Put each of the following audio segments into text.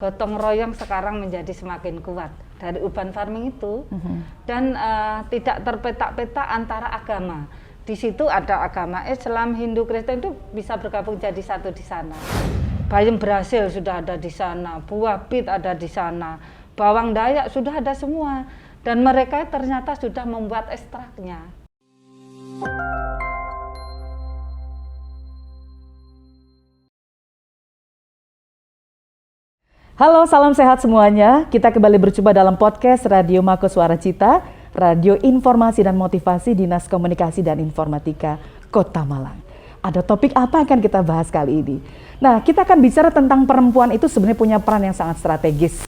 Gotong royong sekarang menjadi semakin kuat dari urban farming itu, dan tidak terpetak-petak antara agama. Di situ ada agama Islam, Hindu, Kristen itu bisa bergabung jadi satu di sana. Bayam Brasil sudah ada di sana, buah bit ada di sana, bawang Dayak sudah ada semua, dan mereka ternyata sudah membuat ekstraknya. Halo, salam sehat semuanya. Kita kembali berjumpa dalam podcast Radio Mako Suara Cita, radio informasi dan motivasi Dinas Komunikasi dan Informatika Kota Malang. Ada topik apa yang akan kita bahas kali ini? Nah, kita akan bicara tentang perempuan itu sebenarnya punya peran yang sangat strategis.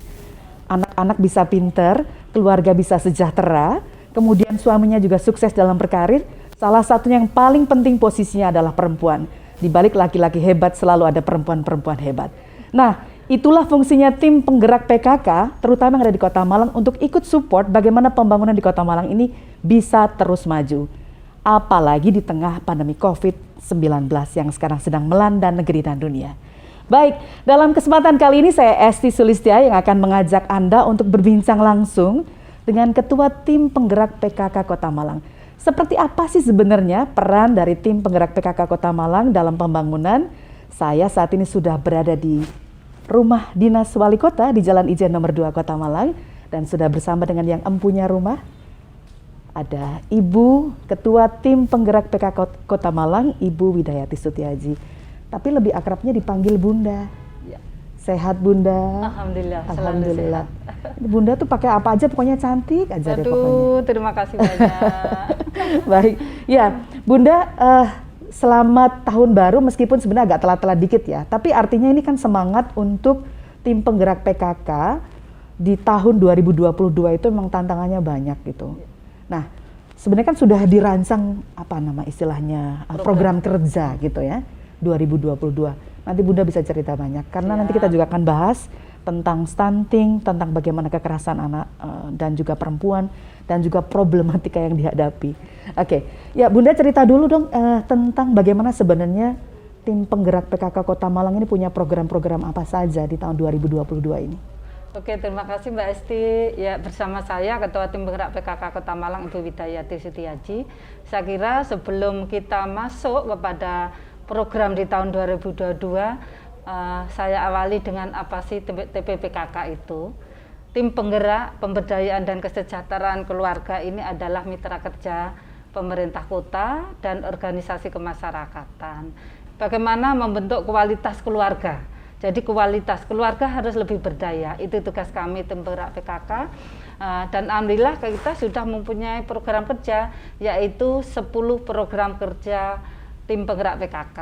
Anak-anak bisa pinter, keluarga bisa sejahtera, kemudian suaminya juga sukses dalam berkarir. Salah satunya yang paling penting posisinya adalah perempuan. Di balik laki-laki hebat selalu ada perempuan-perempuan hebat. Nah, itulah fungsinya tim penggerak PKK, terutama yang ada di Kota Malang, untuk ikut support bagaimana pembangunan di Kota Malang ini bisa terus maju. Apalagi di tengah pandemi COVID-19 yang sekarang sedang melanda negeri dan dunia. Baik, dalam kesempatan kali ini saya Esti Sulistia yang akan mengajak Anda untuk berbincang langsung dengan Ketua Tim Penggerak PKK Kota Malang. Seperti apa sih sebenarnya peran dari tim penggerak PKK Kota Malang dalam pembangunan? Saya saat ini sudah berada di Rumah Dinas Wali Kota di Jalan Ijen nomor 2 Kota Malang, dan sudah bersama dengan yang empunya rumah. Ada Ibu Ketua Tim Penggerak PKK Kota Malang, Ibu Widayati Sutiaji. Tapi lebih akrabnya dipanggil Bunda. Ya. Sehat Bunda? Alhamdulillah. Alhamdulillah. Bunda tuh pakai apa aja pokoknya cantik aja deh pokoknya. Aduh, terima kasih banyak. Baik, ya Bunda, selamat tahun baru meskipun sebenarnya agak telat-telat dikit ya. Tapi artinya ini kan semangat untuk tim penggerak PKK di tahun 2022 itu memang tantangannya banyak gitu. Nah, sebenarnya kan sudah dirancang apa nama istilahnya program kerja gitu ya 2022. Nanti Bunda bisa cerita banyak karena nanti kita juga akan bahas tentang stunting, tentang bagaimana kekerasan anak dan juga perempuan, dan juga problematika yang dihadapi. Oke, ya Bunda cerita dulu dong tentang bagaimana sebenarnya tim penggerak PKK Kota Malang ini punya program-program apa saja di tahun 2022 ini. Oke, terima kasih Mbak Esti. Ya, bersama saya Ketua Tim Penggerak PKK Kota Malang, Ibu Widayati Sutiaji. Saya kira sebelum kita masuk kepada program di tahun 2022, saya awali dengan apa sih TPPKK itu. Tim Penggerak Pemberdayaan dan Kesejahteraan Keluarga ini adalah mitra kerja pemerintah kota dan organisasi kemasyarakatan. Bagaimana membentuk kualitas keluarga. Jadi kualitas keluarga harus lebih berdaya. Itu tugas kami Tim Penggerak PKK. Dan alhamdulillah kita sudah mempunyai program kerja, yaitu 10 program kerja Tim Penggerak PKK.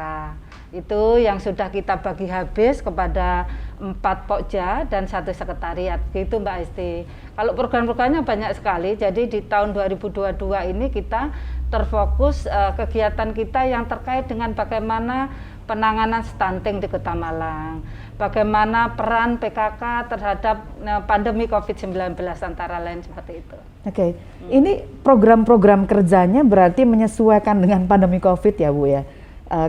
Itu yang sudah kita bagi habis kepada 4 pokja dan 1 sekretariat, gitu Mbak Esti. Kalau program-programnya banyak sekali, jadi di tahun 2022 ini kita terfokus kegiatan kita yang terkait dengan bagaimana penanganan stunting di Kota Malang, bagaimana peran PKK terhadap pandemi COVID-19 antara lain seperti itu. Oke, ini program-program kerjanya berarti menyesuaikan dengan pandemi COVID ya Bu ya,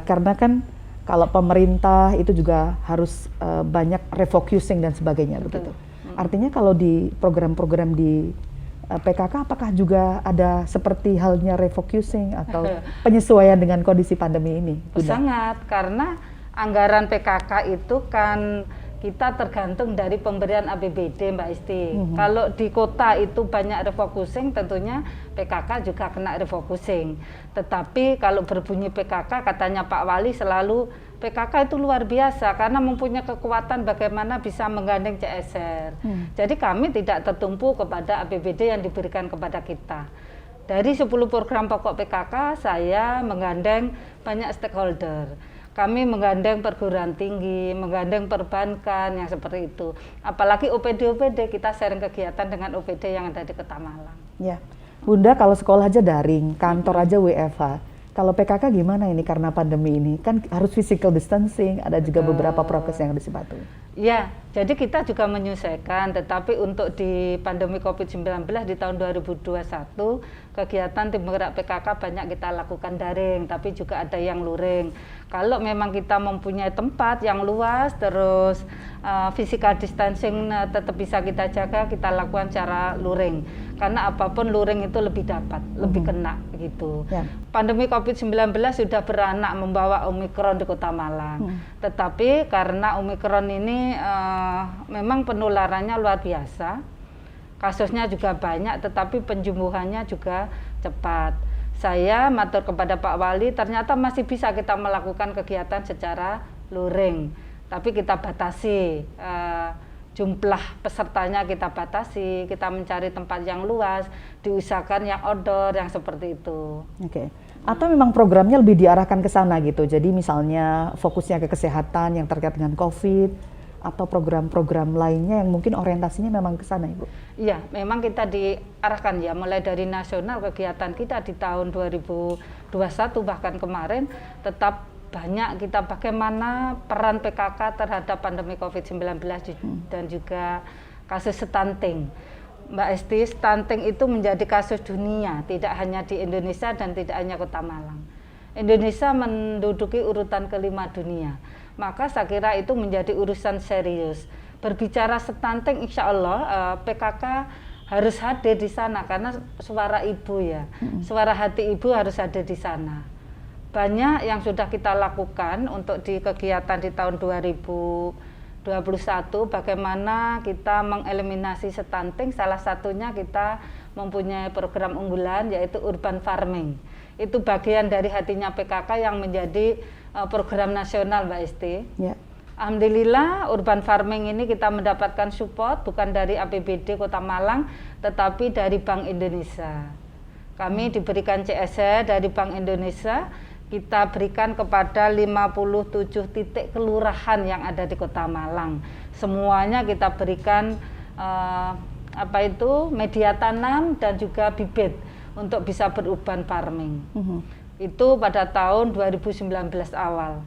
karena kan kalau pemerintah itu juga harus banyak refocusing dan sebagainya. Betul. Begitu. Artinya kalau di program-program di PKK apakah juga ada seperti halnya refocusing atau penyesuaian dengan kondisi pandemi ini? Sangat, karena anggaran PKK itu kan kita tergantung dari pemberian APBD Mbak Isti. Kalau di kota itu banyak refocusing, tentunya PKK juga kena refocusing. Tetapi kalau berbunyi PKK, katanya Pak Wali selalu PKK itu luar biasa karena mempunyai kekuatan bagaimana bisa menggandeng CSR. Jadi kami tidak tertumpu kepada APBD yang diberikan kepada kita. Dari 10 program pokok PKK, saya menggandeng banyak stakeholder. Kami menggandeng perguruan tinggi, menggandeng perbankan yang seperti itu. Apalagi OPD-OPD, kita sharing kegiatan dengan OPD yang ada di Kota Malang. Ya, Bunda kalau sekolah aja daring, kantor aja WFH. Kalau PKK gimana ini karena pandemi ini? Kan harus physical distancing, ada juga beberapa prokes yang harus dipatuhi. Ya, jadi kita juga menyesuaikan, tetapi untuk di pandemi COVID-19 di tahun 2021, kegiatan tim penggerak PKK banyak kita lakukan daring, tapi juga ada yang luring. Kalau memang kita mempunyai tempat yang luas, terus physical distancing tetap bisa kita jaga, kita lakukan secara luring. Karena apapun luring itu lebih dapat, lebih kena gitu. Ya. Pandemi COVID-19 sudah beranak membawa Omikron di Kota Malang. Tetapi karena Omikron ini memang penularannya luar biasa, kasusnya juga banyak, tetapi penjumbuhannya juga cepat. Saya matur kepada Pak Wali, ternyata masih bisa kita melakukan kegiatan secara luring, tapi kita batasi. Jumlah pesertanya kita batasi, kita mencari tempat yang luas, diusahakan yang outdoor, yang seperti itu. Oke. Atau memang programnya lebih diarahkan ke sana gitu, jadi misalnya fokusnya ke kesehatan yang terkait dengan COVID, atau program-program lainnya yang mungkin orientasinya memang ke sana, Ibu? Iya, memang kita diarahkan ya, mulai dari nasional kegiatan kita di tahun 2021 bahkan kemarin tetap banyak kita bagaimana peran PKK terhadap pandemi COVID-19 dan juga kasus stunting. Mbak Esti, stunting itu menjadi kasus dunia, tidak hanya di Indonesia dan tidak hanya Kota Malang. Indonesia menduduki urutan kelima dunia, maka saya kira itu menjadi urusan serius. Berbicara stunting, insya Allah PKK harus hadir di sana karena suara ibu ya, suara hati ibu harus hadir di sana. Banyak yang sudah kita lakukan untuk di kegiatan di tahun 2021, bagaimana kita mengeliminasi stunting. Salah satunya kita mempunyai program unggulan yaitu urban farming. Itu bagian dari hatinya PKK yang menjadi program nasional, Mbak Esti. Ya. Alhamdulillah urban farming ini kita mendapatkan support bukan dari APBD Kota Malang, tetapi dari Bank Indonesia. Kami diberikan CSR dari Bank Indonesia. Kita berikan kepada 57 titik kelurahan yang ada di Kota Malang. Semuanya kita berikan media tanam dan juga bibit untuk bisa berurban farming. Itu pada tahun 2019 awal.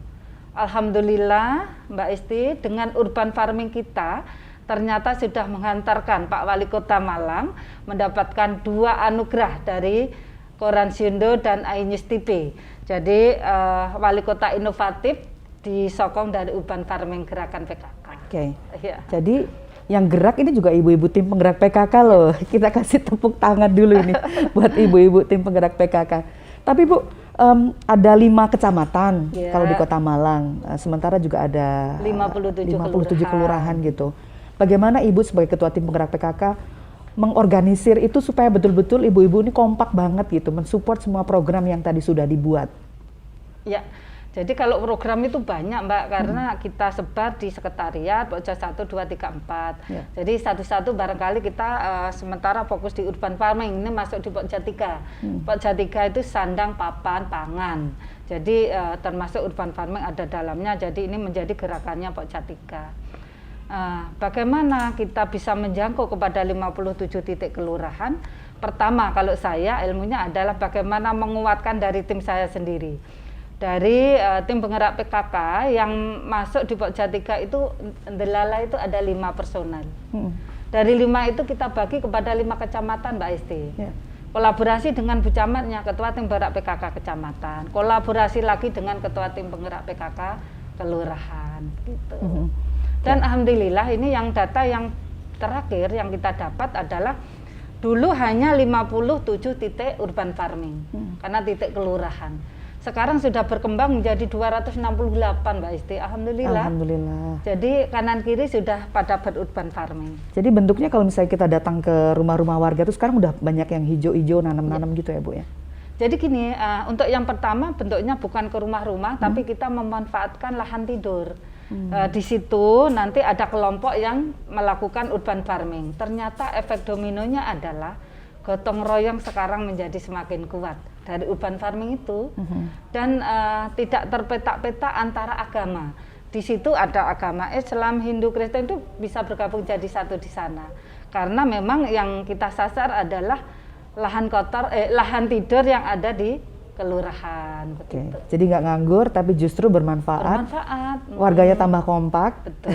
Alhamdulillah Mbak Esti, dengan urban farming kita ternyata sudah menghantarkan Pak Wali Kota Malang mendapatkan 2 anugerah dari Koran Sindo dan iNews TV. Jadi wali kota inovatif disokong dari urban farming gerakan PKK. Oke. Ya. Jadi yang gerak ini juga ibu-ibu tim penggerak PKK loh. Kita kasih tepuk tangan dulu ini buat ibu-ibu tim penggerak PKK. Tapi Bu, ada 5 kecamatan kalau di Kota Malang. Sementara juga ada 57 kelurahan gitu. Bagaimana Ibu sebagai ketua tim penggerak PKK mengorganisir itu supaya betul-betul ibu-ibu ini kompak banget gitu, mensupport semua program yang tadi sudah dibuat? Ya, jadi kalau program itu banyak Mbak, karena kita sebar di sekretariat, Pokja 1, 2, 3, 4. Ya. Jadi satu-satu barangkali kita sementara fokus di urban farming, ini masuk di Pokja 3. Pokja 3 itu sandang, papan, pangan. Jadi termasuk urban farming ada dalamnya, jadi ini menjadi gerakannya Pokja 3. Bagaimana kita bisa menjangkau kepada 57 titik kelurahan? Pertama, kalau saya ilmunya adalah bagaimana menguatkan dari tim saya sendiri. Dari tim penggerak PKK yang masuk di Pokja 3 itu Delala itu ada 5 personal. Dari 5 itu kita bagi kepada 5 kecamatan, Mbak Esti. Kolaborasi dengan Bu Camatnya, ketua tim penggerak PKK kecamatan. Kolaborasi lagi dengan ketua tim penggerak PKK kelurahan gitu. Dan alhamdulillah ini yang data yang terakhir yang kita dapat adalah dulu hanya 57 titik urban farming karena titik kelurahan. Sekarang sudah berkembang menjadi 268 Mbak Isti, alhamdulillah. Alhamdulillah. Jadi kanan kiri sudah pada berurban farming. Jadi bentuknya kalau misalnya kita datang ke rumah-rumah warga itu sekarang udah banyak yang hijau-hijau nanam-nanam gitu ya Bu ya? Jadi gini, untuk yang pertama bentuknya bukan ke rumah-rumah, tapi kita memanfaatkan lahan tidur. Di situ nanti ada kelompok yang melakukan urban farming. Ternyata efek dominonya adalah gotong royong sekarang menjadi semakin kuat dari urban farming itu, dan tidak terpetak-petak antara agama. Di situ ada agama Islam, Hindu, Kristen itu bisa bergabung jadi satu di sana. Karena memang yang kita sasar adalah lahan kotor, lahan tidur yang ada di kelurahan. Oke. Jadi nggak nganggur tapi justru bermanfaat. Bermanfaat. Warganya tambah kompak. Betul.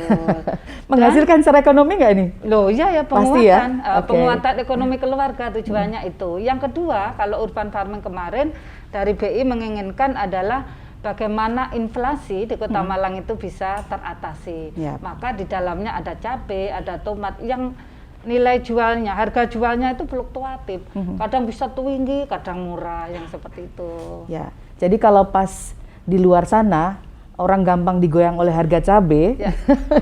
Menghasilkan secara ekonomi nggak ini? Loh iya ya, Pasti ya? penguatan, penguatan ekonomi keluarga tujuannya itu. Yang kedua, kalau urban farming kemarin dari BI menginginkan adalah bagaimana inflasi di Kota Malang itu bisa teratasi. Yap. Maka di dalamnya ada cabai, ada tomat yang nilai jualnya, harga jualnya itu fluktuatif. Kadang bisa tinggi, kadang murah, yang seperti itu. Ya. Jadi kalau pas di luar sana orang gampang digoyang oleh harga cabai, Ya.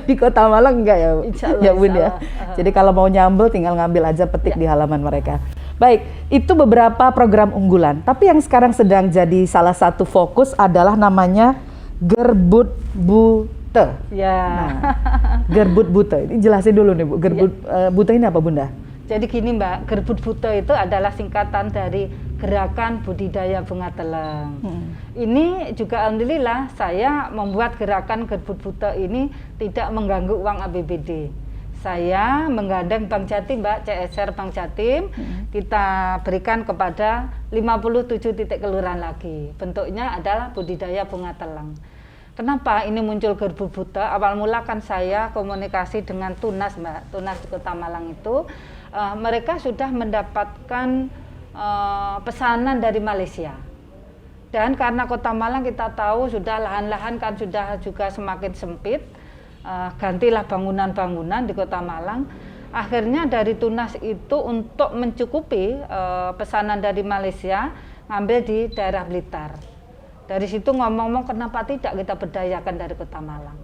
di Kota Malang enggak ya, Insya Allah, ya Bun insya ya. Allah. Jadi kalau mau nyambel tinggal ngambil aja petik Ya. di halaman mereka. Baik, itu beberapa program unggulan. Tapi yang sekarang sedang jadi salah satu fokus adalah namanya Gerbut Bute. Ya. Nah, Gerbut Bute, ini jelasin dulu nih Bu. Gerbut Bute ini apa Bunda? Jadi gini Mbak, Gerbut Bute itu adalah singkatan dari Gerakan Budidaya Bunga Teleng. Ini juga alhamdulillah saya membuat gerakan Gerbut Bute ini tidak mengganggu uang APBD. Saya menggandeng Bank Jatim Mbak, CSR Bank Jatim, kita berikan kepada 57 titik kelurahan lagi. Bentuknya adalah budidaya bunga teleng. Kenapa ini muncul Gerbut Bute? Awal mula kan saya komunikasi dengan Tunas Mbak, Tunas di Kota Malang itu. Mereka sudah mendapatkan pesanan dari Malaysia. Dan karena Kota Malang kita tahu sudah lahan-lahan kan sudah juga semakin sempit, gantilah bangunan-bangunan di Kota Malang. Akhirnya dari Tunas itu untuk mencukupi pesanan dari Malaysia, ngambil di daerah Blitar. Dari situ ngomong-ngomong kenapa tidak kita berdayakan dari Kota Malang.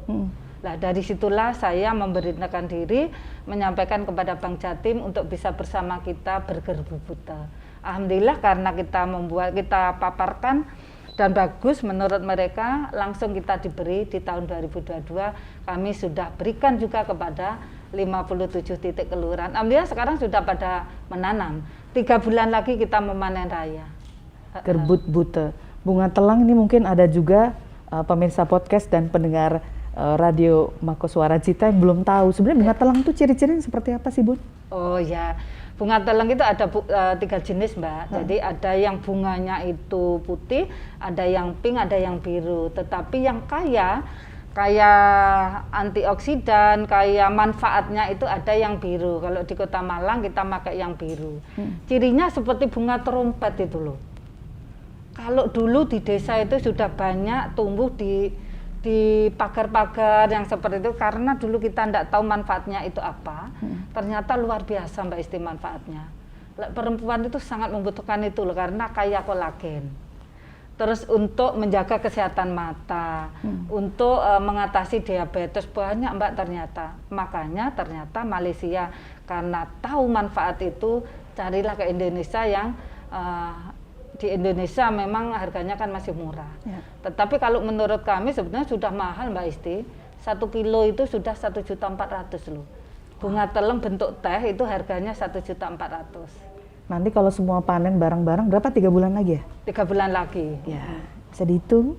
Nah dari situlah saya memberitakan diri, menyampaikan kepada Bank Jatim untuk bisa bersama kita bergerbut bute. Alhamdulillah karena kita paparkan dan bagus menurut mereka, langsung kita diberi di tahun 2022 kami sudah berikan juga kepada 57 titik kelurahan. Alhamdulillah sekarang sudah pada menanam. 3 bulan lagi kita memanen raya. Gerbut Bute. Bunga telang ini mungkin ada juga pemirsa podcast dan pendengar radio Mako Suara Cita yang belum tahu. Sebenarnya bunga telang itu ciri-cirinya seperti apa sih Bun? Oh ya, bunga teleng itu ada 3 jenis Mbak. Jadi ada yang bunganya itu putih, ada yang pink, ada yang biru. Tetapi yang kaya antioksidan, kaya manfaatnya itu ada yang biru. Kalau di Kota Malang kita pakai yang biru. Cirinya seperti bunga trompet itu loh. Kalau dulu di desa itu sudah banyak tumbuh di pagar-pagar yang seperti itu karena dulu kita tidak tahu manfaatnya itu apa. Ternyata luar biasa Mbak Isti manfaatnya. Perempuan itu sangat membutuhkan itu loh karena kaya kolagen. Terus untuk menjaga kesehatan mata, untuk mengatasi diabetes banyak Mbak ternyata. Makanya ternyata Malaysia karena tahu manfaat itu carilah ke Indonesia yang di Indonesia memang harganya kan masih murah. Ya. Tetapi kalau menurut kami sebenarnya sudah mahal Mbak Isti. 1 kilo itu sudah 1.400.000 loh. Bunga teleng bentuk teh itu harganya 1.400.000. Nanti kalau semua panen bareng-bareng berapa 3 bulan lagi ya? 3 bulan lagi. Ya, bisa dihitung.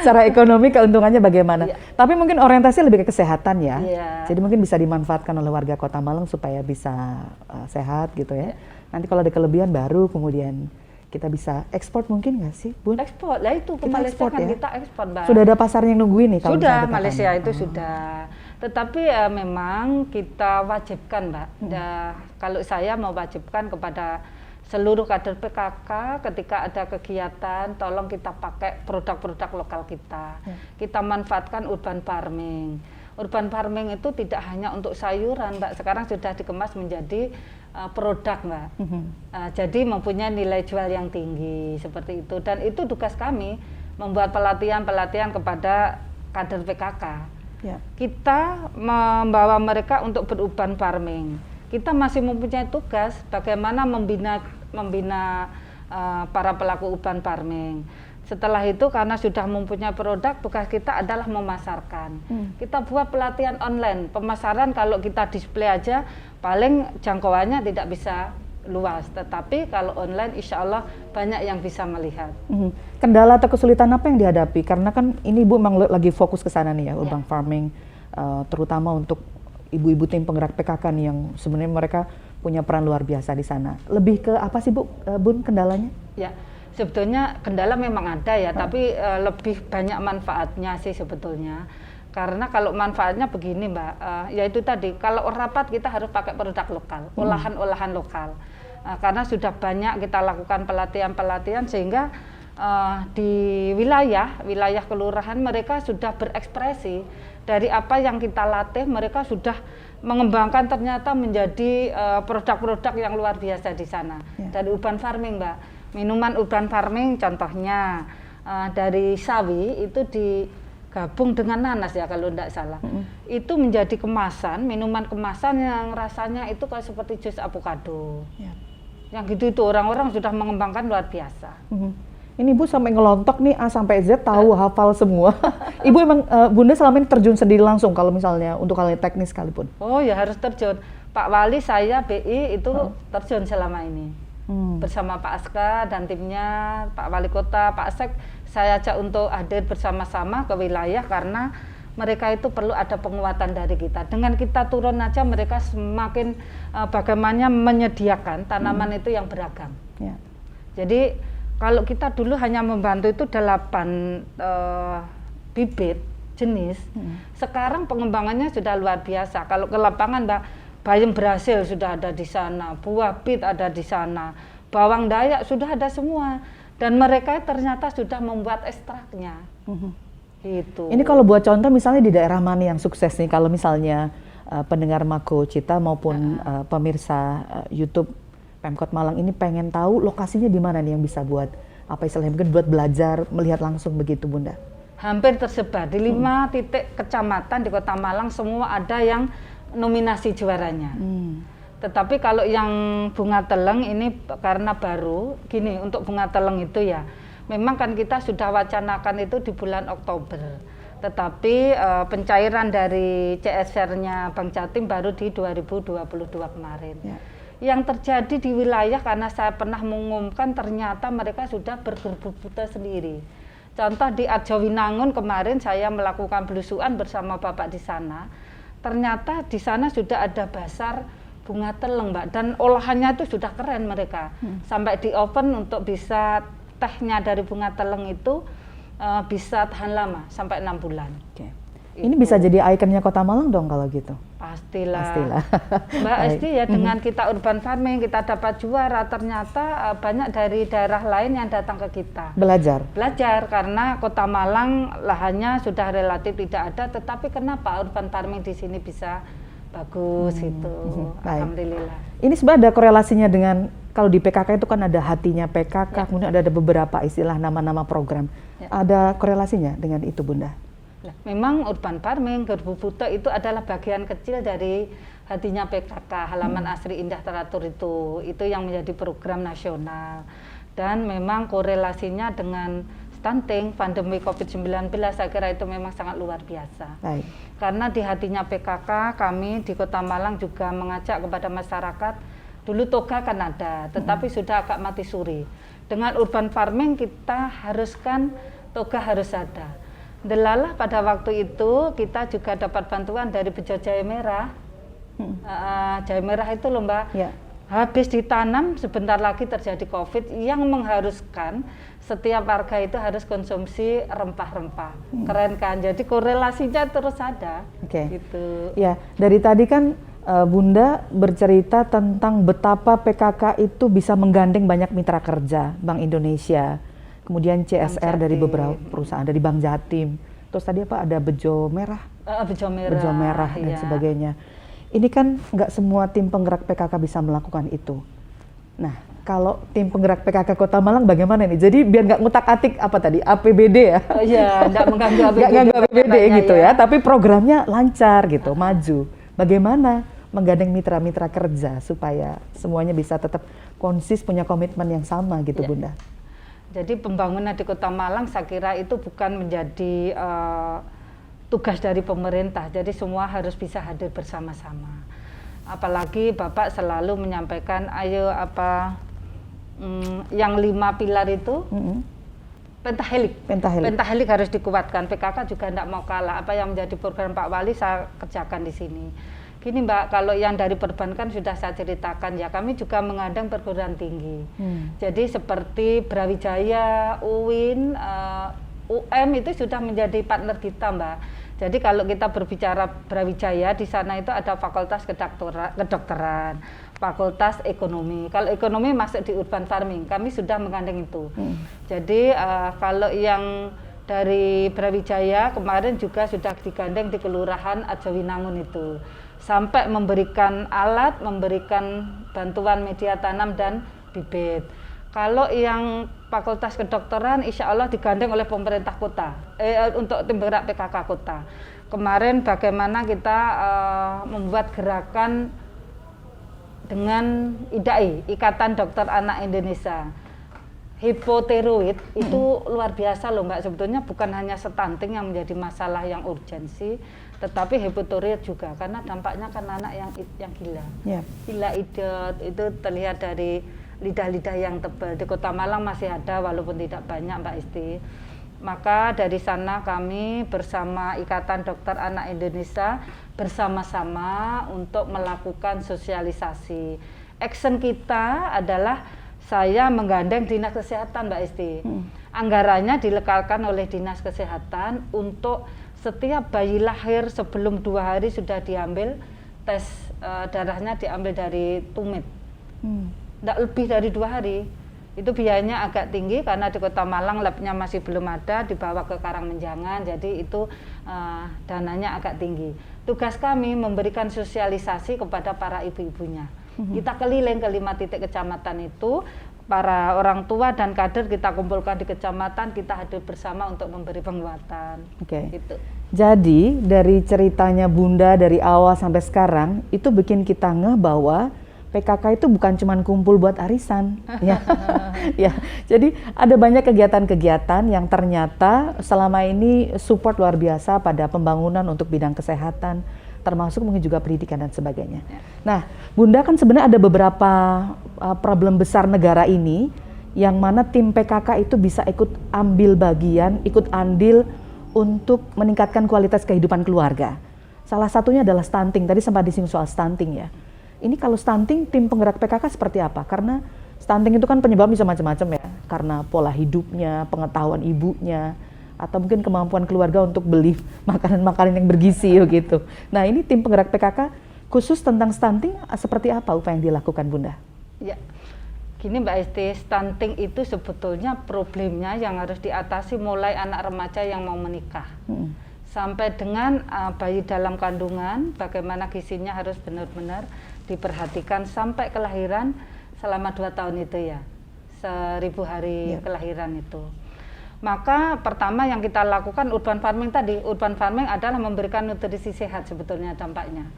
Secara ekonomi keuntungannya bagaimana? Ya. Tapi mungkin orientasinya lebih ke kesehatan ya. Ya. Jadi mungkin bisa dimanfaatkan oleh warga Kota Malang supaya bisa sehat gitu ya. Nanti kalau ada kelebihan baru kemudian kita bisa ekspor mungkin nggak sih Bun? Ekspor, lah itu ke Malaysia kan ya? Kita ekspor Mbak. Sudah ada pasar yang nungguin nih kalau sudah, Malaysia itu sudah. Tetapi memang kita wajibkan Mbak. Kalau saya mau wajibkan kepada seluruh kader PKK ketika ada kegiatan tolong kita pakai produk-produk lokal kita. Kita manfaatkan urban farming. Urban farming itu tidak hanya untuk sayuran Mbak, sekarang sudah dikemas menjadi produk Mbak. Jadi mempunyai nilai jual yang tinggi seperti itu. Dan itu tugas kami membuat pelatihan-pelatihan kepada kader PKK. Ya. Kita membawa mereka untuk berurban farming. Kita masih mempunyai tugas bagaimana membina para pelaku urban farming. Setelah itu karena sudah mempunyai produk, tugas kita adalah memasarkan. Kita buat pelatihan online, pemasaran kalau kita display aja paling jangkauannya tidak bisa luas. Tetapi kalau online insya Allah banyak yang bisa melihat. Kendala atau kesulitan apa yang dihadapi? Karena kan ini Ibu memang lagi fokus ke sana nih ya, urban farming, terutama untuk ibu-ibu tim penggerak PKK nih yang sebenarnya mereka punya peran luar biasa di sana. Lebih ke apa sih Bun kendalanya? Ya. Sebetulnya kendala memang ada ya, tapi lebih banyak manfaatnya sih sebetulnya. Karena kalau manfaatnya begini Mbak, yaitu tadi kalau rapat kita harus pakai produk lokal, olahan-olahan lokal. Karena sudah banyak kita lakukan pelatihan-pelatihan sehingga di wilayah kelurahan mereka sudah berekspresi dari apa yang kita latih, mereka sudah mengembangkan ternyata menjadi produk-produk yang luar biasa di sana. Dari urban farming Mbak, minuman urban farming contohnya dari sawi itu digabung dengan nanas ya kalau tidak salah. Itu menjadi kemasan, minuman kemasan yang rasanya itu kayak seperti jus avocado. Yang gitu itu orang-orang sudah mengembangkan luar biasa. Ini Ibu sampai ngelontok nih A sampai Z tahu hafal semua. Ibu emang Bunda selama ini terjun sendiri langsung kalau misalnya untuk hal yang teknis sekalipun. Oh ya harus terjun. Pak Wali saya BI itu terjun selama ini. Bersama Pak Aska dan timnya, Pak Wali Kota, Pak Asek, saya ajak untuk hadir bersama-sama ke wilayah karena mereka itu perlu ada penguatan dari kita. Dengan kita turun aja mereka semakin bagaimana menyediakan tanaman itu yang beragam. Jadi kalau kita dulu hanya membantu itu 8 bibit jenis, sekarang pengembangannya sudah luar biasa. Kalau ke lapangan Mbak, bayam Brasil sudah ada di sana, buah bit ada di sana, bawang Dayak sudah ada semua, dan mereka ternyata sudah membuat ekstraknya. Gitu. Ini kalau buat contoh misalnya di daerah mana yang sukses nih, kalau misalnya pendengar Mako Cita maupun pemirsa YouTube Pemkot Malang ini pengen tahu lokasinya di mana nih yang bisa buat apa istilahnya mungkin buat belajar melihat langsung begitu Bunda? Hampir tersebar di 5 titik kecamatan di Kota Malang, semua ada yang nominasi juaranya. Tetapi kalau yang bunga teleng ini karena baru gini, untuk bunga teleng itu ya memang kan kita sudah wacanakan itu di bulan Oktober, tetapi pencairan dari CSR-nya Bank Jatim baru di 2022 kemarin. Yang terjadi di wilayah karena saya pernah mengumumkan ternyata mereka sudah bergerbuk-buta sendiri. Contoh di Arjowinangun kemarin saya melakukan belusuan bersama Bapak di sana. Ternyata di sana sudah ada basar bunga teleng Mbak, dan olahannya itu sudah keren mereka. Sampai di oven untuk bisa tehnya dari bunga teleng itu bisa tahan lama sampai 6 bulan. Ini bisa jadi ikonnya Kota Malang dong kalau gitu. Pastilah. Mbak Esti ya, dengan kita urban farming kita dapat juara, ternyata banyak dari daerah lain yang datang ke kita. Belajar karena Kota Malang lahannya sudah relatif tidak ada, tetapi kenapa urban farming di sini bisa bagus itu. Alhamdulillah. Ini sebenarnya ada korelasinya dengan kalau di PKK itu kan ada hatinya PKK, kemudian ada beberapa istilah nama-nama program. Ada korelasinya dengan itu Bunda? Memang urban farming, gerbuk buta itu adalah bagian kecil dari hatinya PKK, halaman asri indah teratur itu yang menjadi program nasional. Dan memang korelasinya dengan stunting, pandemi COVID-19, saya kira itu memang sangat luar biasa. Karena di hatinya PKK, kami di Kota Malang juga mengajak kepada masyarakat, dulu toga kan ada, tetapi sudah agak mati suri. Dengan urban farming kita haruskan toga harus ada. Delalah pada waktu itu kita juga dapat bantuan dari Bejo Jahe Merah. Jahe Merah itu loh Mbak, habis ditanam sebentar lagi terjadi COVID yang mengharuskan setiap warga itu harus konsumsi rempah-rempah. Keren kan? Jadi korelasinya terus ada. Gitu. Ya, dari tadi kan Bunda bercerita tentang betapa PKK itu bisa menggandeng banyak mitra kerja, Bank Indonesia, kemudian CSR dari beberapa perusahaan, dari Bank Jatim, terus tadi apa ada Bejo Merah, Bejo Merah dan sebagainya. Ini kan nggak semua tim penggerak PKK bisa melakukan itu. Nah, kalau tim penggerak PKK Kota Malang bagaimana nih? Jadi biar nggak ngutak-atik apa tadi APBD ya? Nggak mengganggu APBD, nggak APBD gitu ya, tapi programnya lancar gitu, maju. Bagaimana menggandeng mitra-mitra kerja supaya semuanya bisa tetap konsis punya komitmen yang sama gitu Bunda? Jadi pembangunan di Kota Malang saya kira itu bukan menjadi tugas dari pemerintah, jadi semua harus bisa hadir bersama-sama. Apalagi Bapak selalu menyampaikan, ayo yang 5 pilar itu, pentahelik harus dikuatkan. PKK juga tidak mau kalah, apa yang menjadi program Pak Wali saya kerjakan di sini. Gini Mbak, kalau yang dari perbankan sudah saya ceritakan ya, kami juga mengandang perguruan tinggi. Jadi seperti Brawijaya, UIN, UM itu sudah menjadi partner kita Mbak. Jadi kalau kita berbicara Brawijaya, di sana itu ada fakultas kedokteran, fakultas ekonomi. Kalau ekonomi masuk di urban farming, kami sudah mengandeng itu. Jadi kalau yang dari Brawijaya kemarin juga sudah digandeng di Kelurahan Arjawinangun itu. Sampai memberikan alat, memberikan bantuan media tanam dan bibit. Kalau yang fakultas kedokteran insya Allah digandeng oleh pemerintah kota untuk tim penggerak PKK kota. Kemarin bagaimana kita membuat gerakan dengan IDAI, Ikatan Dokter Anak Indonesia. Hipotiroid itu luar biasa loh Mbak, sebetulnya bukan hanya stunting yang menjadi masalah yang urgensi, tetapi hipotiroid juga karena dampaknya kan anak yang gila. Gila idet itu terlihat dari lidah-lidah yang tebal. Di Kota Malang masih ada walaupun tidak banyak Mbak Isti. Maka dari sana kami bersama Ikatan Dokter Anak Indonesia bersama-sama untuk melakukan sosialisasi. Action kita adalah saya menggandeng Dinas Kesehatan Mbak Isti. Anggarannya dilekalkan oleh Dinas Kesehatan untuk setiap bayi lahir sebelum 2 hari sudah diambil tes darahnya, diambil dari tumit. Tidak lebih dari 2 hari. Itu biayanya agak tinggi karena di Kota Malang labnya masih belum ada, dibawa ke Karangmenjangan, jadi itu dananya agak tinggi. Tugas kami memberikan sosialisasi kepada para ibu-ibunya. Kita keliling ke 5 titik kecamatan itu, para orang tua dan kader kita kumpulkan di kecamatan, kita hadir bersama untuk memberi penguatan. Gitu. Jadi dari ceritanya Bunda dari awal sampai sekarang itu bikin kita ngeh bahwa PKK itu bukan cuma kumpul buat arisan, ya. Ya. Jadi ada banyak kegiatan-kegiatan yang ternyata selama ini support luar biasa pada pembangunan untuk bidang kesehatan, termasuk mungkin juga pendidikan dan sebagainya. Nah, Bunda kan sebenarnya ada beberapa problem besar negara ini yang mana tim PKK itu bisa ikut ambil bagian, ikut andil untuk meningkatkan kualitas kehidupan keluarga. Salah satunya adalah stunting. Tadi sempat disinggung soal stunting ya. Ini kalau stunting, tim penggerak PKK seperti apa? Karena stunting itu kan penyebab bisa macam-macam ya. Karena pola hidupnya, pengetahuan ibunya, atau mungkin kemampuan keluarga untuk beli makanan-makanan yang bergizi gitu. Nah ini tim penggerak PKK khusus tentang stunting seperti apa upaya yang dilakukan Bunda? Ya, gini Mbak Esti, stunting itu sebetulnya problemnya yang harus diatasi mulai anak remaja yang mau menikah. Sampai dengan bayi dalam kandungan, bagaimana gizinya harus benar-benar diperhatikan sampai kelahiran selama 2 tahun itu ya, 1000 hari kelahiran itu. Maka pertama yang kita lakukan urban farming tadi. Urban farming adalah memberikan nutrisi sehat sebetulnya dampaknya.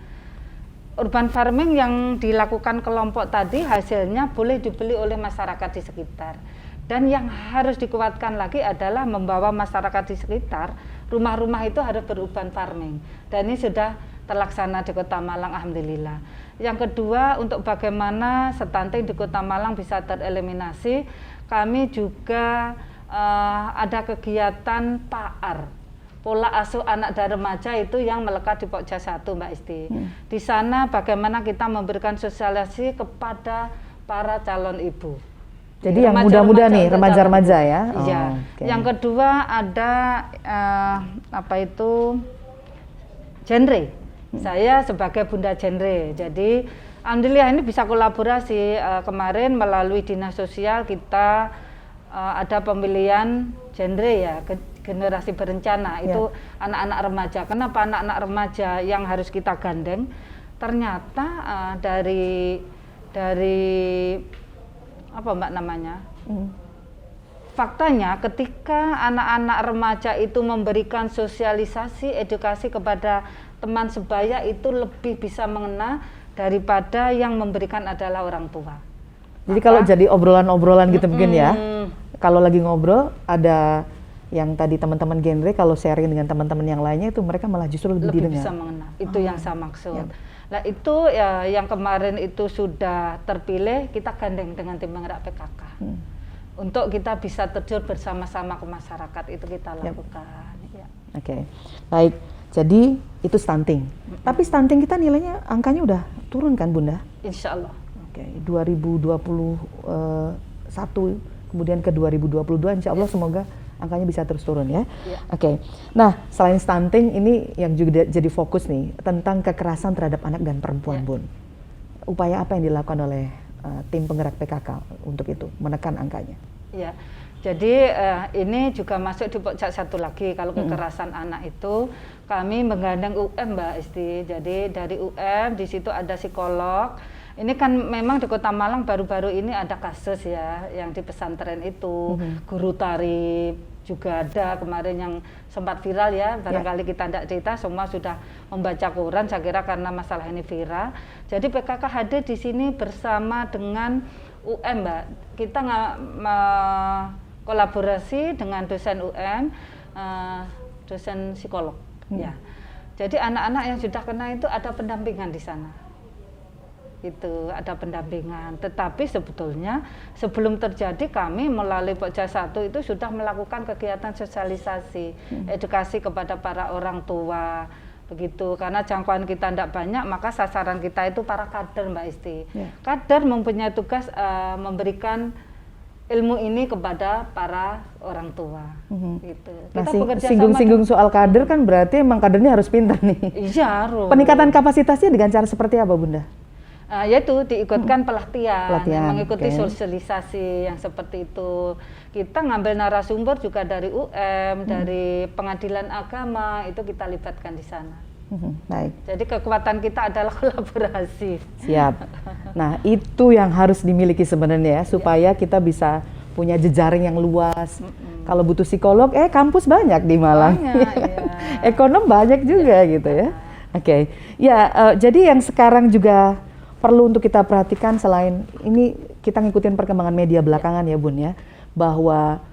Urban farming yang dilakukan kelompok tadi hasilnya boleh dibeli oleh masyarakat di sekitar. Dan yang harus dikuatkan lagi adalah membawa masyarakat di sekitar, rumah-rumah itu harus berurban farming. Dan ini sudah terlaksana di Kota Malang, alhamdulillah. Yang kedua, untuk bagaimana stunting di Kota Malang bisa tereliminasi, kami juga ada kegiatan PAAR, pola asuh anak dan remaja itu yang melekat di Pokja 1 Mbak Isti. Di sana bagaimana kita memberikan sosialisasi kepada para calon ibu. Jadi yang muda-muda nih, remaja-remaja ya? Iya. Yang kedua ada genre. Saya sebagai Bunda Genre. Jadi alhamdulillah ini bisa kolaborasi. Kemarin melalui Dinas Sosial kita ada pemilihan genre ya, generasi berencana. Itu anak-anak remaja. Kenapa anak-anak remaja yang harus kita gandeng? Ternyata dari apa Mbak namanya? Faktanya ketika anak-anak remaja itu memberikan sosialisasi, edukasi kepada teman sebaya itu lebih bisa mengena daripada yang memberikan adalah orang tua. Jadi kalau jadi obrolan-obrolan gitu mungkin ya, kalau lagi ngobrol ada yang tadi teman-teman genre, kalau sharing dengan teman-teman yang lainnya itu mereka malah justru lebih didengar. Bisa mengena, itu yang saya maksud. Nah itu ya yang kemarin itu sudah terpilih, kita gandeng dengan tim penggerak PKK. Untuk kita bisa terjun bersama-sama ke masyarakat, itu kita lakukan. Oke, baik. Jadi itu stunting. Tapi stunting kita nilainya angkanya udah turun kan Bunda? Insya Allah. Oke, 2021 kemudian ke 2022 insya Allah semoga angkanya bisa terus turun ya. Oke. Nah, selain stunting ini yang juga jadi fokus nih tentang kekerasan terhadap anak dan perempuan, Bun. Upaya apa yang dilakukan oleh tim penggerak PKK untuk itu menekan angkanya? Ya. Jadi ini juga masuk di pojok satu lagi, kalau kekerasan anak itu kami menggandeng UM Mbak Isti. Jadi dari UM di situ ada psikolog. Ini kan memang di Kota Malang baru-baru ini ada kasus ya yang di pesantren itu, guru tari juga ada kemarin yang sempat viral ya, barangkali kita tidak cerita, semua sudah membaca koran, saya kira karena masalah ini viral. Jadi PKK hadir di sini bersama dengan UM Mbak, kita kolaborasi dengan dosen UM, dosen psikolog ya. Jadi anak-anak yang sudah kena itu ada pendampingan di sana. Itu ada pendampingan, tetapi sebetulnya sebelum terjadi kami melalui Pokja 1 itu sudah melakukan kegiatan sosialisasi, edukasi kepada para orang tua begitu, karena jangkauan kita tidak banyak maka sasaran kita itu para kader Mbak Isti. Kader mempunyai tugas memberikan ilmu ini kepada para orang tua. Gitu. Kita singgung-singgung soal kader kan berarti emang kadernya harus pintar nih. Iya harus. Peningkatan kapasitasnya dengan cara seperti apa Bunda? Yaitu diikutkan pelatihan mengikuti sosialisasi yang seperti itu. Kita ngambil narasumber juga dari UM, dari pengadilan agama, itu kita libatkan di sana. Baik. Jadi kekuatan kita adalah kolaborasi. Siap. Nah itu yang harus dimiliki sebenarnya ya, supaya kita bisa punya jejaring yang luas. Kalau butuh psikolog, kampus banyak di Malang. Ekonom banyak juga gitu ya. Oke. Ya, jadi yang sekarang juga perlu untuk kita perhatikan selain ini kita ngikutin perkembangan media belakangan ya Bun ya, bahwa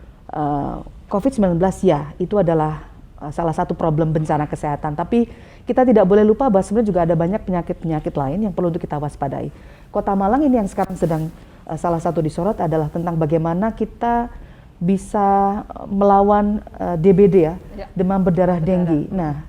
COVID-19 ya itu adalah salah satu problem bencana kesehatan, tapi kita tidak boleh lupa bahwa sebenarnya juga ada banyak penyakit-penyakit lain yang perlu untuk kita waspadai. Kota Malang ini yang sekarang sedang salah satu disorot adalah tentang bagaimana kita bisa melawan DBD ya, demam berdarah denggi. Nah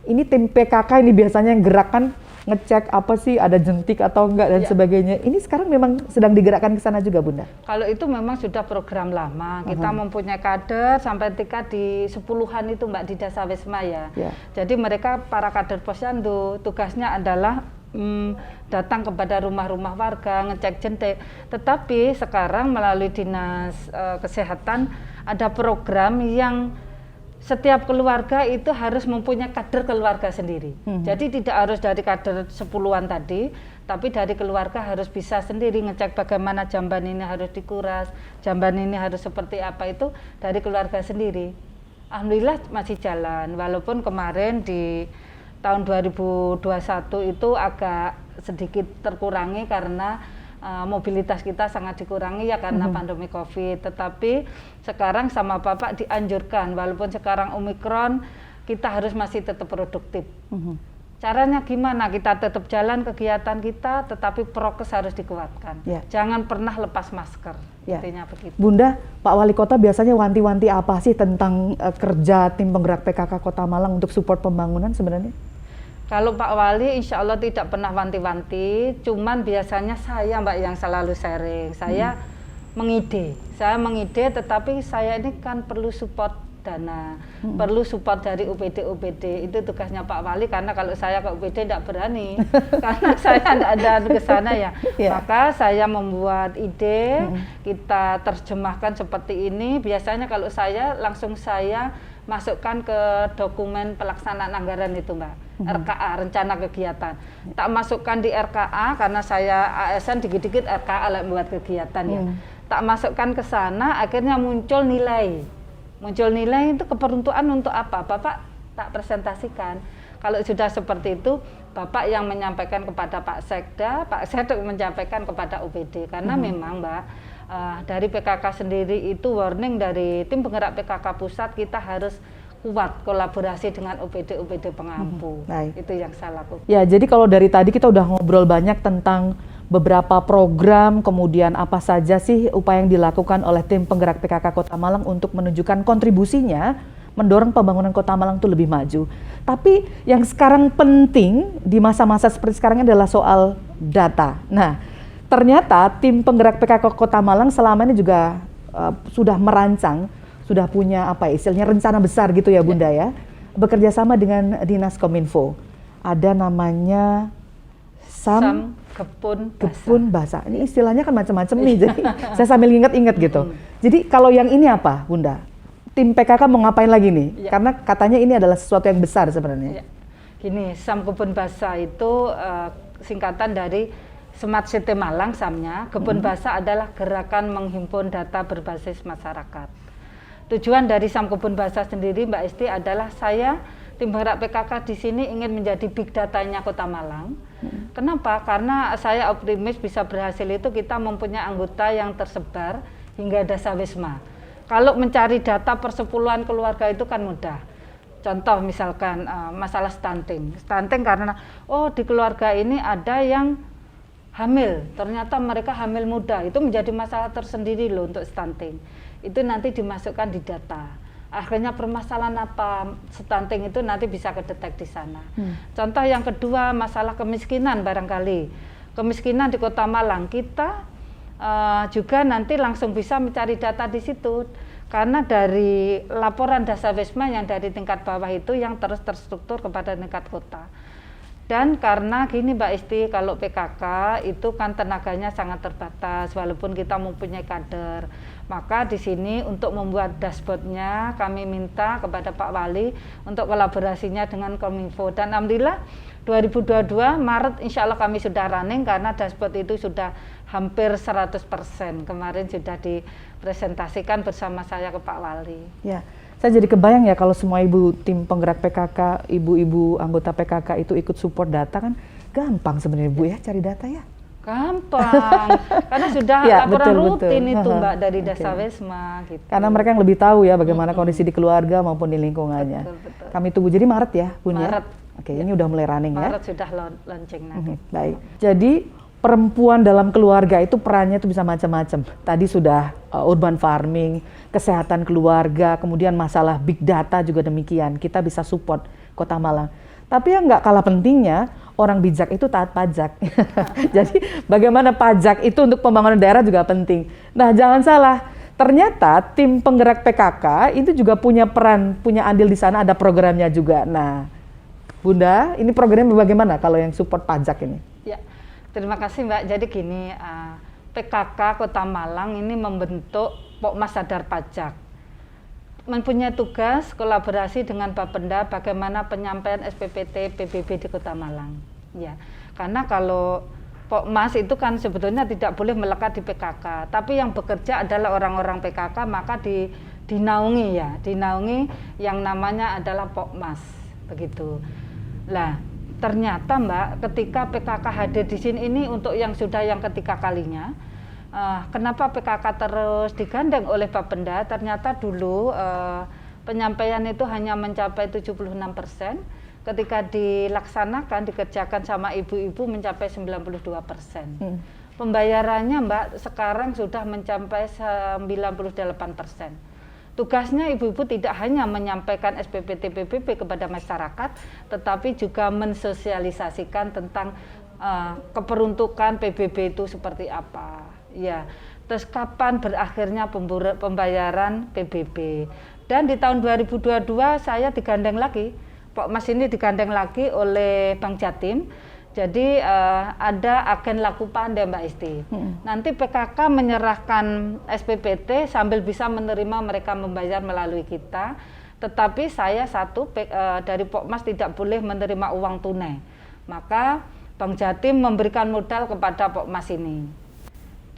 ini tim PKK ini biasanya yang gerakan ngecek apa sih ada jentik atau enggak dan sebagainya. Ini sekarang memang sedang digerakkan ke sana juga Bunda? Kalau itu memang sudah program lama. Kita mempunyai kader sampai tingkat di 10-an itu Mbak di Desa Wisma ya. Jadi mereka para kader posyandu tugasnya adalah datang kepada rumah-rumah warga ngecek jentik. Tetapi sekarang melalui Dinas Kesehatan ada program yang setiap keluarga itu harus mempunyai kader keluarga sendiri. Jadi tidak harus dari kader 10-an tadi, tapi dari keluarga harus bisa sendiri ngecek bagaimana jamban ini harus dikuras, jamban ini harus seperti apa, itu dari keluarga sendiri. Alhamdulillah masih jalan, walaupun kemarin di tahun 2021 itu agak sedikit terkurangi karena mobilitas kita sangat dikurangi ya karena pandemi COVID. Tetapi sekarang sama Bapak dianjurkan, walaupun sekarang Omikron, kita harus masih tetap produktif. Caranya gimana? Kita tetap jalan kegiatan kita, tetapi prokes harus dikuatkan. Jangan pernah lepas masker. Intinya begitu. Bunda, Pak Wali Kota biasanya wanti-wanti apa sih tentang kerja tim penggerak PKK Kota Malang untuk support pembangunan sebenarnya? Kalau Pak Wali insya Allah tidak pernah wanti-wanti, cuman biasanya saya Mbak yang selalu sharing. Saya mengide, tetapi saya ini kan perlu support dana, perlu support dari UPD, itu tugasnya Pak Wali, karena kalau saya ke UPD tidak berani, karena saya tidak ada ke sana ya. Maka saya membuat ide, kita terjemahkan seperti ini, biasanya kalau saya langsung saya masukkan ke dokumen pelaksanaan anggaran itu Mbak. RKA, rencana kegiatan. Tak masukkan di RKA karena saya ASN dikit-dikit RKA lah buat kegiatan ya. Tak masukkan ke sana, akhirnya muncul nilai. Muncul nilai itu keperuntukan untuk apa? Bapak tak presentasikan. Kalau sudah seperti itu, Bapak yang menyampaikan kepada Pak Sekda menyampaikan kepada UPD. Karena memang Mbak, dari PKK sendiri itu warning dari tim penggerak PKK pusat, kita harus kuat kolaborasi dengan UPD pengampu. Itu yang saya lakukan. Ya, jadi kalau dari tadi kita udah ngobrol banyak tentang beberapa program, kemudian apa saja sih upaya yang dilakukan oleh tim penggerak PKK Kota Malang untuk menunjukkan kontribusinya mendorong pembangunan Kota Malang itu lebih maju. Tapi yang sekarang penting di masa-masa seperti sekarang ini adalah soal data. Nah, ternyata tim penggerak PKK Kota Malang selama ini juga sudah merancang, sudah punya istilahnya rencana besar gitu ya Bunda ya. Bekerja sama dengan Dinas Kominfo. Ada namanya Sam Kebun Basah. Ini istilahnya kan macam-macam nih, jadi saya sambil ingat-ingat gitu. Jadi kalau yang ini apa Bunda? Tim PKK mau ngapain lagi nih? Karena katanya ini adalah sesuatu yang besar sebenarnya. Gini, Sam Kebun Basah itu singkatan dari Smart City Malang, SAM-nya. Kebun Basah adalah gerakan menghimpun data berbasis masyarakat. Tujuan dari Sam Kebun Basah sendiri, Mbak Esti, adalah saya tim penggerak PKK di sini ingin menjadi big datanya Kota Malang. Kenapa? Karena saya optimis bisa berhasil itu kita mempunyai anggota yang tersebar hingga dasawisma. Kalau mencari data persepuluhan keluarga itu kan mudah. Contoh misalkan masalah stunting. Stunting karena di keluarga ini ada yang hamil, ternyata mereka hamil muda, itu menjadi masalah tersendiri loh untuk stunting. Itu nanti dimasukkan di data. Akhirnya permasalahan apa stunting itu nanti bisa kedetek di sana. Contoh yang kedua, masalah kemiskinan barangkali. Kemiskinan di Kota Malang kita juga nanti langsung bisa mencari data di situ. Karena dari laporan dasawisma yang dari tingkat bawah itu yang terus terstruktur kepada tingkat kota. Dan karena gini Mbak Isti, kalau PKK itu kan tenaganya sangat terbatas walaupun kita mempunyai kader. Maka di sini untuk membuat dashboardnya kami minta kepada Pak Wali untuk kolaborasinya dengan Kominfo. Dan alhamdulillah 2022 Maret insya Allah kami sudah running karena dashboard itu sudah hampir 100%. Kemarin sudah dipresentasikan bersama saya ke Pak Wali. Ya. Saya jadi kebayang ya kalau semua ibu tim penggerak PKK, ibu-ibu anggota PKK itu ikut support data kan gampang sebenarnya Bu ya cari data ya? Gampang, karena sudah ya, laporan betul. rutin itu Mbak dari Dasawisma gitu. Karena mereka yang lebih tahu ya bagaimana kondisi di keluarga maupun di lingkungannya. Betul. Kami tunggu, jadi Maret ya Bun ya? Maret. Oke, ini udah mulai running ya? Maret sudah launching nanti. Baik, jadi perempuan dalam keluarga itu perannya itu bisa macam-macam. Tadi sudah urban farming, kesehatan keluarga, kemudian masalah big data juga demikian. Kita bisa support Kota Malang. Tapi yang nggak kalah pentingnya, orang bijak itu taat pajak. Jadi bagaimana pajak itu untuk pembangunan daerah juga penting. Nah jangan salah, ternyata tim penggerak PKK itu juga punya peran, punya andil di sana, ada programnya juga. Nah Bunda, ini programnya bagaimana kalau yang support pajak ini? Ya. Terima kasih Mbak. Jadi gini, PKK Kota Malang ini membentuk Pokmas Sadar Pajak. Mempunyai tugas kolaborasi dengan Bapenda bagaimana penyampaian SPPT PBB di Kota Malang. Ya, karena kalau Pokmas itu kan sebetulnya tidak boleh melekat di PKK, tapi yang bekerja adalah orang-orang PKK, maka dinaungi yang namanya adalah Pokmas, begitu. Lah, ternyata Mbak, ketika PKK hadir di sini ini untuk yang sudah yang ketiga kalinya, kenapa PKK terus digandeng oleh Bapenda? Ternyata dulu penyampaian itu hanya mencapai 76%, ketika dilaksanakan, dikerjakan sama ibu-ibu mencapai 92%. Pembayarannya Mbak sekarang sudah mencapai 98%. Tugasnya ibu-ibu tidak hanya menyampaikan SPPT PBB kepada masyarakat, tetapi juga mensosialisasikan tentang keperuntukan PBB itu seperti apa. Ya, terus kapan berakhirnya pembayaran PBB. Dan di tahun 2022 saya digandeng lagi, Pokmas ini digandeng lagi oleh Bank Jatim. Jadi ada agen laku pandai Mbak Isti. Nanti PKK menyerahkan SPPT sambil bisa menerima mereka membayar melalui kita. Tetapi saya dari Pokmas tidak boleh menerima uang tunai. Maka Bank Jatim memberikan modal kepada Pokmas ini.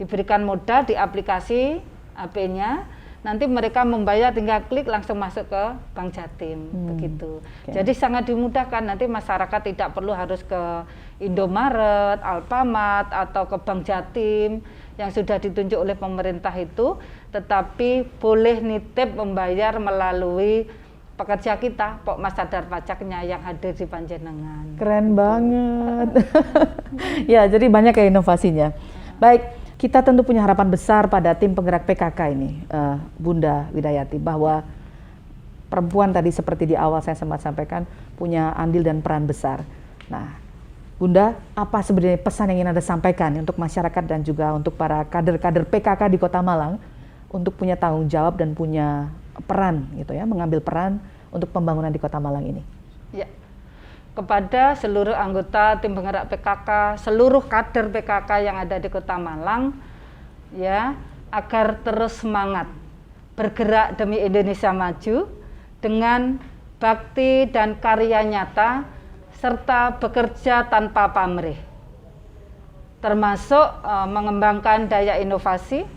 Diberikan modal di aplikasi AP-nya. Nanti mereka membayar tinggal klik langsung masuk ke Bank Jatim, begitu. Jadi sangat dimudahkan, nanti masyarakat tidak perlu harus ke Indomaret, Alfamart atau ke Bank Jatim yang sudah ditunjuk oleh pemerintah itu, tetapi boleh nitip membayar melalui pekerja kita, Pokmas Sadar Pajaknya yang hadir di Panjenengan. Keren banget. Ya, jadi banyak ya inovasinya. Baik. Kita tentu punya harapan besar pada tim penggerak PKK ini, Bunda Widayati, bahwa perempuan tadi seperti di awal saya sempat sampaikan punya andil dan peran besar. Nah, Bunda, apa sebenarnya pesan yang ingin Anda sampaikan untuk masyarakat dan juga untuk para kader-kader PKK di Kota Malang untuk punya tanggung jawab dan punya peran gitu ya, mengambil peran untuk pembangunan di Kota Malang ini? Ya. Kepada seluruh anggota tim penggerak PKK, seluruh kader PKK yang ada di Kota Malang, ya, agar terus semangat bergerak demi Indonesia maju dengan bakti dan karya nyata serta bekerja tanpa pamrih, termasuk mengembangkan daya inovasi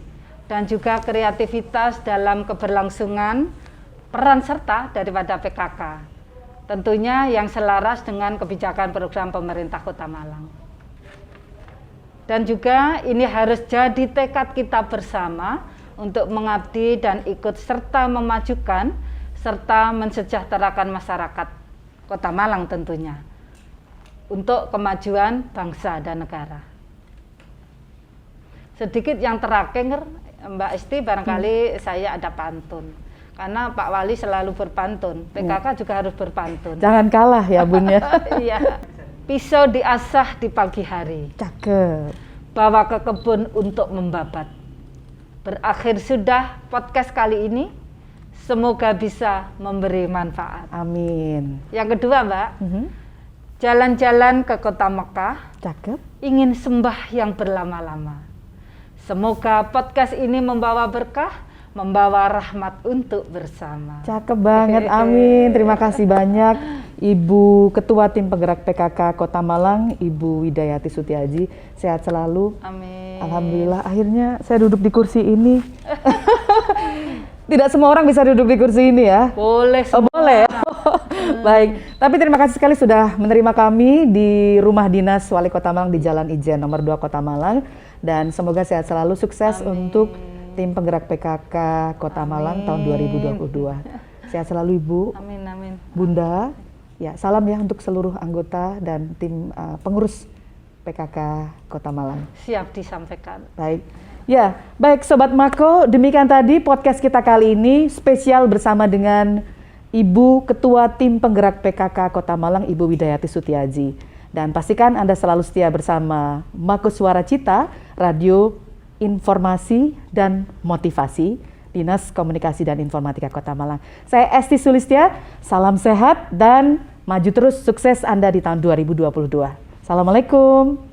dan juga kreativitas dalam keberlangsungan peran serta daripada PKK, tentunya yang selaras dengan kebijakan program pemerintah Kota Malang. Dan juga ini harus jadi tekad kita bersama untuk mengabdi dan ikut serta memajukan serta mensejahterakan masyarakat Kota Malang tentunya untuk kemajuan bangsa dan negara. Sedikit yang terakhir, Mbak Esti, barangkali saya ada pantun. Karena Pak Wali selalu berpantun, PKK juga harus berpantun. Jangan kalah ya Bun ya. Iya. Pisau diasah di pagi hari. Cakep. Bawa ke kebun untuk membabat. Berakhir sudah podcast kali ini. Semoga bisa memberi manfaat. Amin. Yang kedua, Mbak, jalan-jalan ke kota Mekah. Cakep. Ingin sembah yang berlama-lama. Semoga podcast ini membawa berkah, membawa rahmat untuk bersama. Cakep banget, amin. Terima kasih banyak Ibu Ketua Tim Penggerak PKK Kota Malang, Ibu Widayati Sutiaji. Sehat selalu. Amin. Alhamdulillah, akhirnya saya duduk di kursi ini. Tidak semua orang bisa duduk di kursi ini ya. Boleh semua. Oh, boleh. Baik, tapi terima kasih sekali sudah menerima kami di Rumah Dinas Wali Kota Malang di Jalan Ijen nomor 2 Kota Malang, dan semoga sehat selalu, sukses untuk tim penggerak PKK Kota Malang tahun 2022. Sehat selalu Ibu. Amin, amin. Bunda, ya salam ya untuk seluruh anggota dan tim pengurus PKK Kota Malang. Siap disampaikan. Baik. Ya, baik Sobat Mako, demikian tadi podcast kita kali ini spesial bersama dengan Ibu Ketua Tim Penggerak PKK Kota Malang, Ibu Widayati Sutiaji. Dan pastikan Anda selalu setia bersama Mako Suara Cita, Radio Informasi dan Motivasi, Dinas Komunikasi dan Informatika Kota Malang. Saya Esti Sulistia, salam sehat dan maju terus, sukses Anda di tahun 2022. Assalamualaikum.